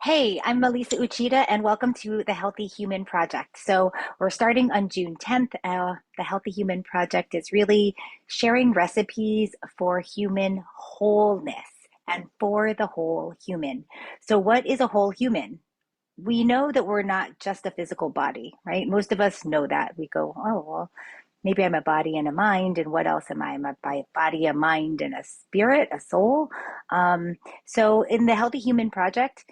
Hey, I'm Melisa Uchida, and welcome to the Healthy Human Project. So, we're starting on June 10th. The Healthy Human Project is really sharing recipes for human wholeness and for the whole human. So, what is a whole human? We know that we're not just a physical body, right? Most of us know that. We go, oh, well, maybe I'm a body and a mind, and what else am I? I'm a body, a mind, and a spirit, a soul. Um, so in the Healthy Human Project,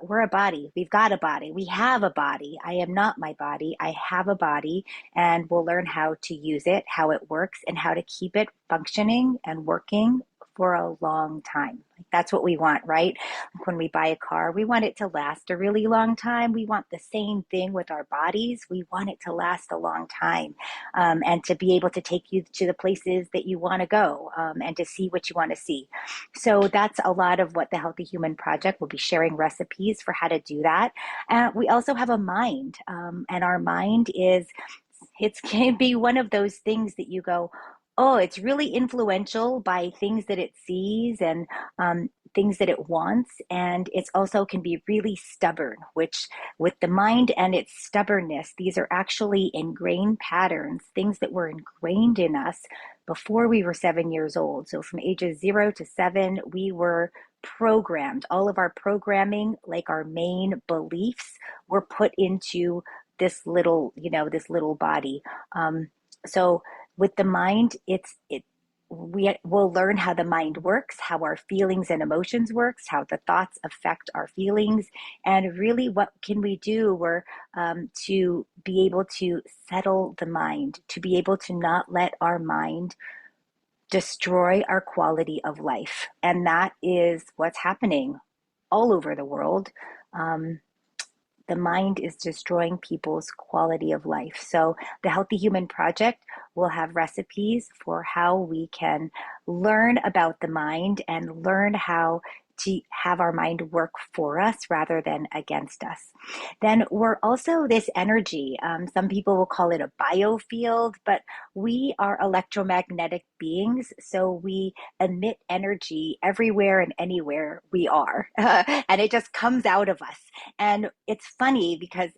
we're a body. We've got a body. We have a body. I am not my body. I have a body, and we'll learn how to use it, how it works, and how to keep it functioning and working for a long time. Like that's what we want, right? Like when we buy a car, we want it to last a really long time. We want the same thing with our bodies. We want it to last a long time, and to be able to take you to the places that you want to go, and to see what you want to see. So that's a lot of what the Healthy Human Project will be sharing recipes for how to do that. We also have a mind, and our mind is it can be one of those things that you go, oh, it's really influential by things that it sees and things that it wants. And it's also can be really stubborn, which with the mind and its stubbornness, these are actually ingrained patterns, things that were ingrained in us before we were 7 years old. So from ages 0 to 7, we were programmed. All of our programming, like our main beliefs, were put into this little body. So with the mind, we will learn how the mind works, how our feelings and emotions works, how the thoughts affect our feelings, and really what can we do to be able to settle the mind, to be able to not let our mind destroy our quality of life. And that is what's happening all over the world. Um, the mind is destroying people's quality of life. So, the Healthy Human Project will have recipes for how we can learn about the mind and learn how to have our mind work for us rather than against us. Then we're also this energy. Some people will call it a biofield, but we are electromagnetic beings. So we emit energy everywhere and anywhere we are, and it just comes out of us. And it's funny because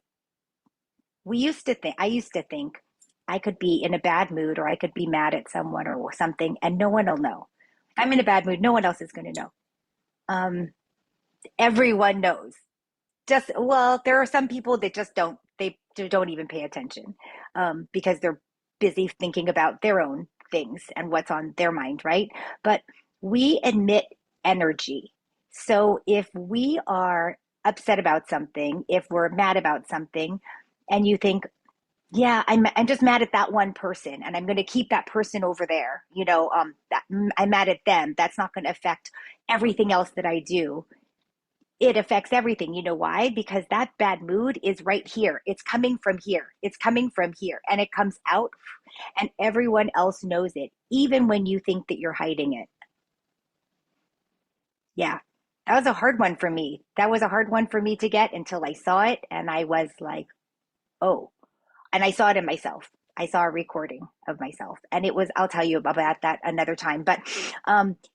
I used to think I could be in a bad mood or I could be mad at someone or something, and no one will know. If I'm in a bad mood, no one else is going to know. Um, Everyone knows. Well, there are some people that just don't even pay attention, because they're busy thinking about their own things and what's on their mind, right? But we emit energy. So if we are upset about something, if we're mad about something, and you think, yeah, I'm just mad at that one person, and I'm going to keep that person over there. I'm mad at them. That's not going to affect everything else that I do. It affects everything. You know why? Because that bad mood is right here. It's coming from here. It's coming from here. And it comes out, and everyone else knows it, even when you think that you're hiding it. Yeah. That was a hard one for me. That was a hard one for me to get until I saw it. And I was like, oh, and I saw it in myself. I saw a recording of myself, and I'll tell you about that another time. But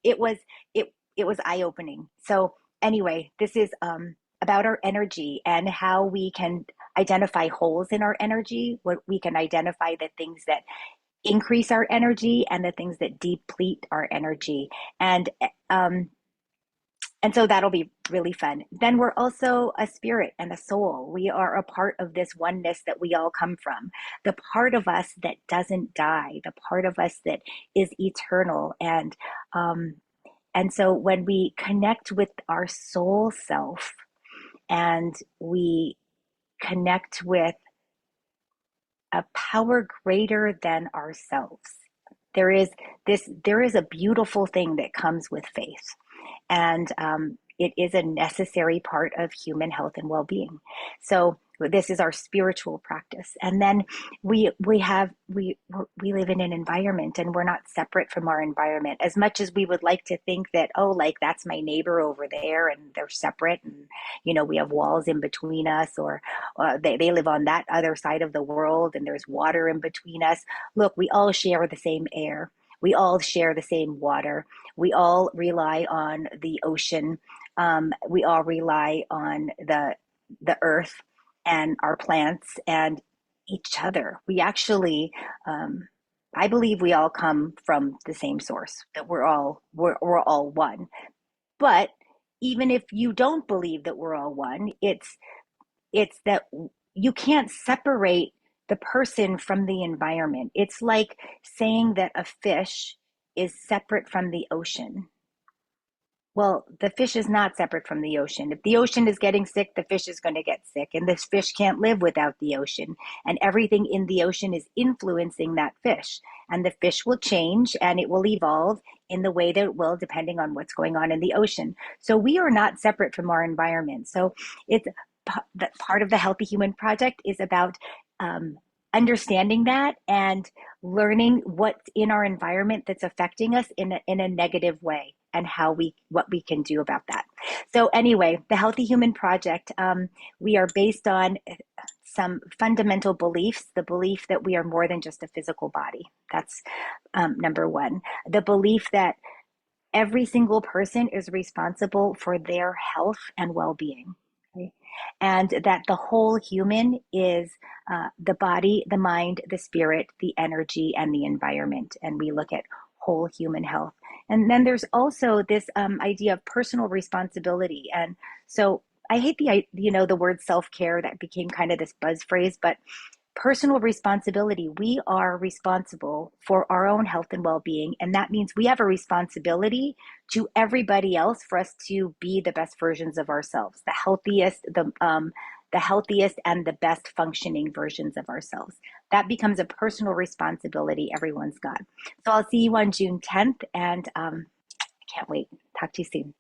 it was it was eye opening. So anyway, this is about our energy and how we can identify holes in our energy. What we can identify the things that increase our energy and the things that deplete our energy, and um, and so that'll be really fun. Then we're also a spirit and a soul. We are a part of this oneness that we all come from. The part of us that doesn't die, the part of us that is eternal. And so when we connect with our soul self and we connect with a power greater than ourselves, there is there is a beautiful thing that comes with faith, and it is a necessary part of human health and well-being. So this is our spiritual practice, and then we live in an environment, and we're not separate from our environment. As much as we would like to think that, oh, like that's my neighbor over there, and they're separate, and we have walls in between us, or they live on that other side of the world, and there's water in between us. Look, we all share the same air. We all share the same water. We all rely on the ocean. We all rely on the earth and our plants and each other. We actually, I believe we all come from the same source, that we're all one. But even if you don't believe that we're all one, it's that you can't separate the person from the environment. It's like saying that a fish is separate from the ocean. Well, the fish is not separate from the ocean. If the ocean is getting sick, the fish is going to get sick, and this fish can't live without the ocean. And everything in the ocean is influencing that fish. And the fish will change and it will evolve in the way that it will, depending on what's going on in the ocean. So we are not separate from our environment. So it's part of the Healthy Human Project is about um, understanding that and learning what's in our environment that's affecting us in a negative way and how we what we can do about that. So anyway, the Healthy Human Project, we are based on some fundamental beliefs, the belief that we are more than just a physical body. That's number one. The belief that every single person is responsible for their health and well-being. Okay? And that the whole human is the body, the mind, the spirit, the energy, and the environment. And we look at whole human health. And then there's also this idea of personal responsibility. And so I hate the word self-care that became kind of this buzz phrase, but personal responsibility. We are responsible for our own health and well-being, and that means we have a responsibility to everybody else for us to be the best versions of ourselves, the healthiest and the best functioning versions of ourselves. That becomes a personal responsibility everyone's got. So I'll see you on June 10th, and I can't wait. Talk to you soon.